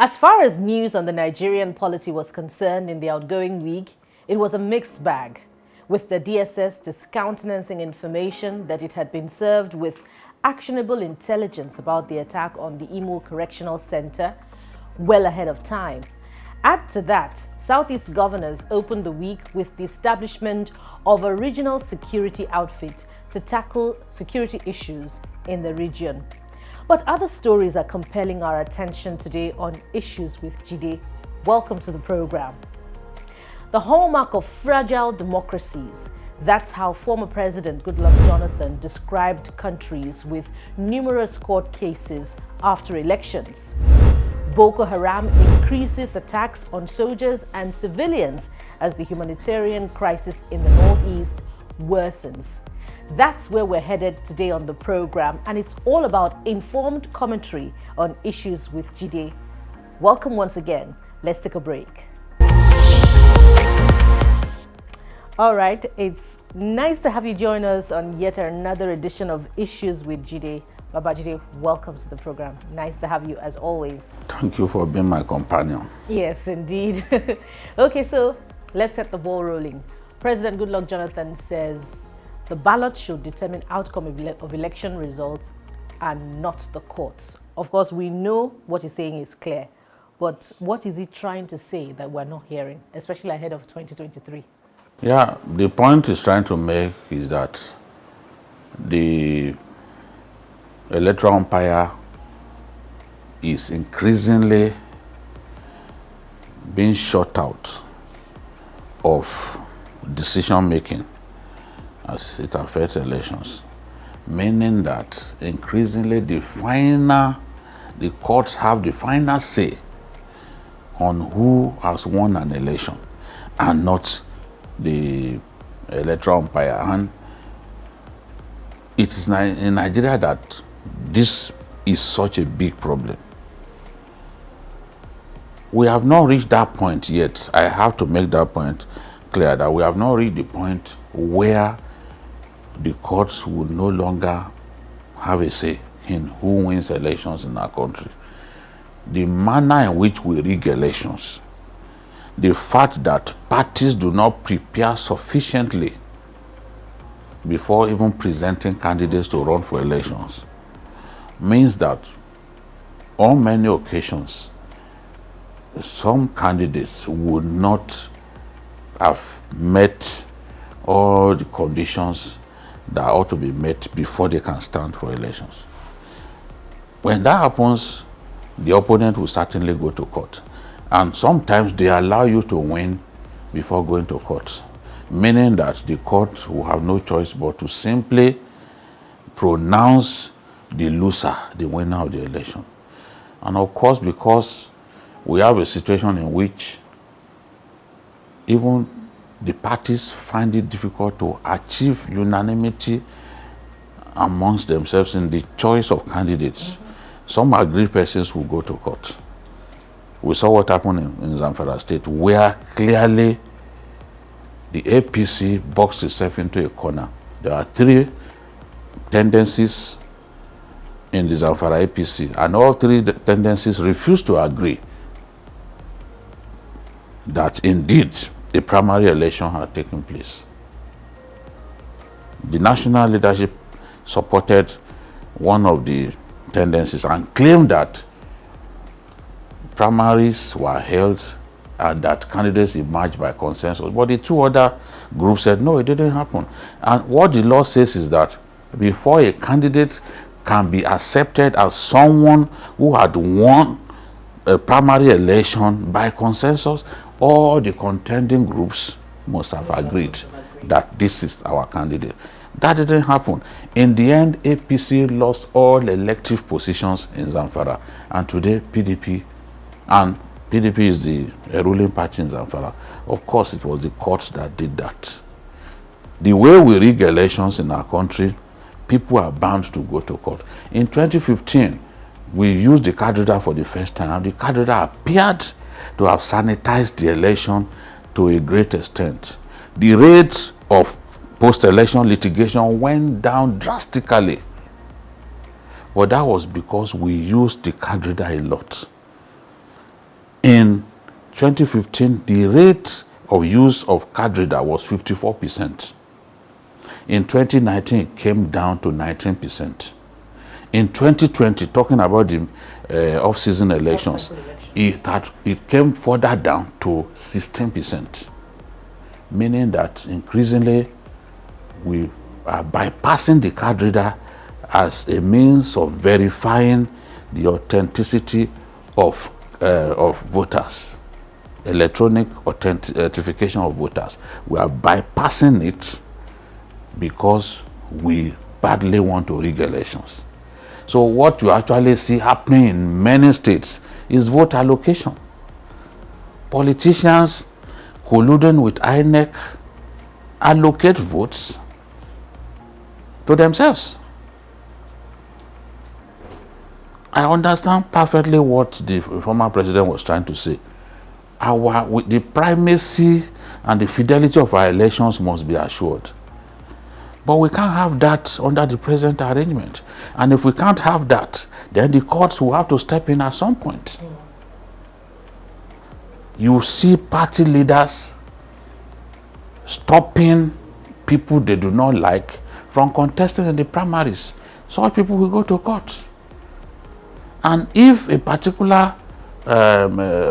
As far as news on the Nigerian polity was concerned in the outgoing week, it was a mixed bag, with the DSS discountenancing information that it had been served with actionable intelligence about the attack on the Imo Correctional Center well ahead of time. Add to that, Southeast governors opened the week with the establishment of a regional security outfit to tackle security issues in the region. But other stories are compelling our attention today on issues with Jide. Welcome to the program. The hallmark of fragile democracies, that's how former President Goodluck Jonathan described countries with numerous court cases after elections. Boko Haram increases attacks on soldiers and civilians as the humanitarian crisis in the northeast worsens. That's where we're headed today on the program, and it's all about informed commentary on issues with Jide. Welcome once again. Let's take a break. All right, it's nice to have you join us on yet another edition of Issues with Jide. Babajide, welcome to the program. Nice to have you as always. Thank you for being my companion. Yes, indeed. Okay, so let's set the ball rolling. President Goodluck Jonathan says the ballot should determine outcome of election results and not the courts. Of course, we know what he's saying is clear, but what is he trying to say that we're not hearing, especially ahead of 2023? Yeah, the point he's trying to make is that the electoral umpire is increasingly being shut out of decision making as it affects elections, meaning that increasingly the courts have the final say on who has won an election and not the electoral umpire. And it is in Nigeria that this is such a big problem. We have not reached that point yet. I have to make that point clear, that we have not reached the point where the courts will no longer have a say in who wins elections in our country. The manner in which we rig elections, the fact that parties do not prepare sufficiently before even presenting candidates to run for elections, means that on many occasions, some candidates would not have met all the conditions that ought to be met before they can stand for elections. When that happens, the opponent will certainly go to court. And sometimes they allow you to win before going to court, meaning that the court will have no choice but to simply pronounce the loser the winner of the election. And of course, because we have a situation in which even the parties find it difficult to achieve unanimity amongst themselves in the choice of candidates, some agreed persons will go to court. We saw what happened in Zamfara State, where clearly the APC boxed itself into a corner. There are three tendencies in the Zamfara APC, and all three tendencies refused to agree that indeed a primary election had taken place. The national leadership supported one of the tendencies and claimed that primaries were held and that candidates emerged by consensus. But the two other groups said, no, it didn't happen. And what the law says is that before a candidate can be accepted as someone who had won a primary election by consensus, all the contending groups must have agreed that this is our candidate. That didn't happen. In the end, APC lost all elective positions in Zamfara. And today, PDP is the ruling party in Zamfara. Of course, it was the courts that did that. The way we rig elections in our country, people are bound to go to court. In 2015, we used the card reader for the first time. The card reader appeared to have sanitized the election to a great extent. The rates of post-election litigation went down drastically. But that was because we used the card reader a lot. In 2015, the rate of use of card reader was 54%. In 2019, it came down to 19%. In 2020, talking about the off-season elections, it came further down to 16%, meaning that increasingly we are bypassing the card reader as a means of verifying the authenticity of voters, electronic authentication of voters. We are bypassing it because we badly want to rig elections. So what you actually see happening in many states is vote allocation. Politicians colluding with INEC allocate votes to themselves. I understand perfectly what the former president was trying to say. The primacy and the fidelity of our elections must be assured. But we can't have that under the present arrangement. And if we can't have that, then the courts will have to step in at some point. You see party leaders stopping people they do not like from contesting in the primaries. Such people will go to court. And if a particular a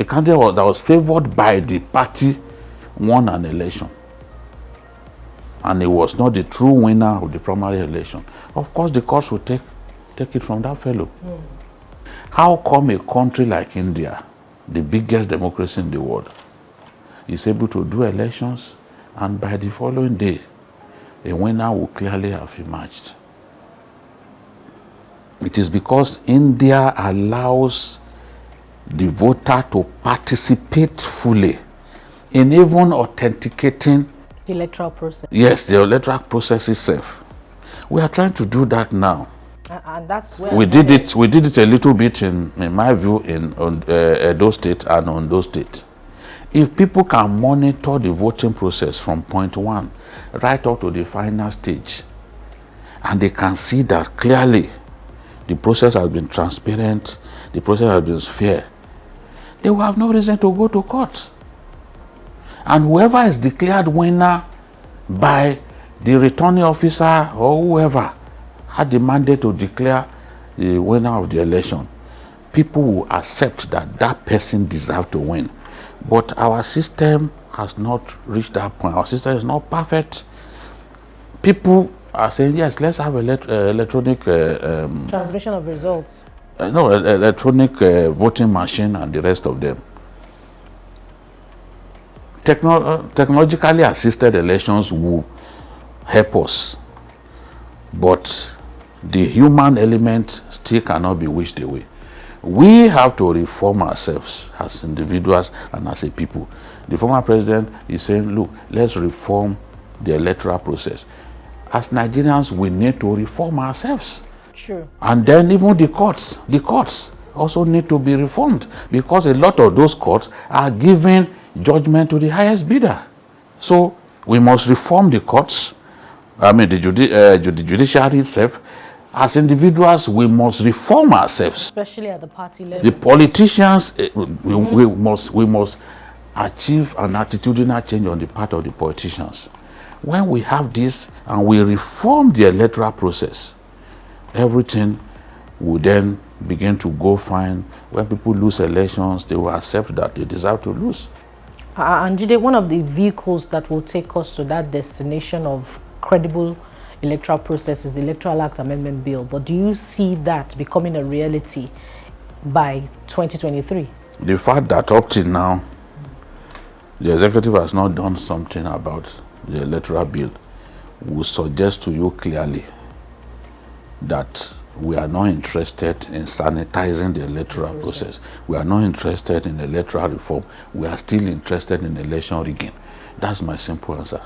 candidate that was favored by the party won an election, and he was not the true winner of the primary election, of course the courts will take it from that fellow. How come a country like India, the biggest democracy in the world, is able to do elections and by the following day a winner will clearly have emerged? It is because India allows the voter to participate fully in even authenticating the electoral process. Yes, the electoral process itself. We are trying to do that now. And that's where we did it a little bit in my view in Edo State and Ondo State. If people can monitor the voting process from point one right up to the final stage, and they can see that clearly the process has been transparent, the process has been fair, they will have no reason to go to court. And whoever is declared winner by the returning officer or whoever had the mandate to declare the winner of the election, people will accept that that person deserves to win. But our system has not reached that point. Our system is not perfect. People are saying, yes, let's have electronic transmission of results. Electronic voting machine and the rest of them. Technologically assisted elections will help us, but the human element still cannot be wished away. We have to reform ourselves as individuals and as a people. The former president is saying, look, let's reform the electoral process. As Nigerians, we need to reform ourselves. True. And then even the courts also need to be reformed, because a lot of those courts are giving judgment to the highest bidder. So we must reform the courts, the judiciary itself. As individuals, we must reform ourselves. Especially at the party level. The politicians, we must achieve an attitudinal change on the part of the politicians. When we have this and we reform the electoral process, everything will then begin to go fine. When people lose elections, they will accept that they deserve to lose. And Jide, one of the vehicles that will take us to that destination of credible electoral process is the Electoral Act Amendment Bill. But do you see that becoming a reality by 2023? The fact that up till now, the executive has not done something about the electoral bill will suggest to you clearly that we are not interested in sanitizing the electoral process. We are not interested in electoral reform. We are still interested in election rigging. That's my simple answer.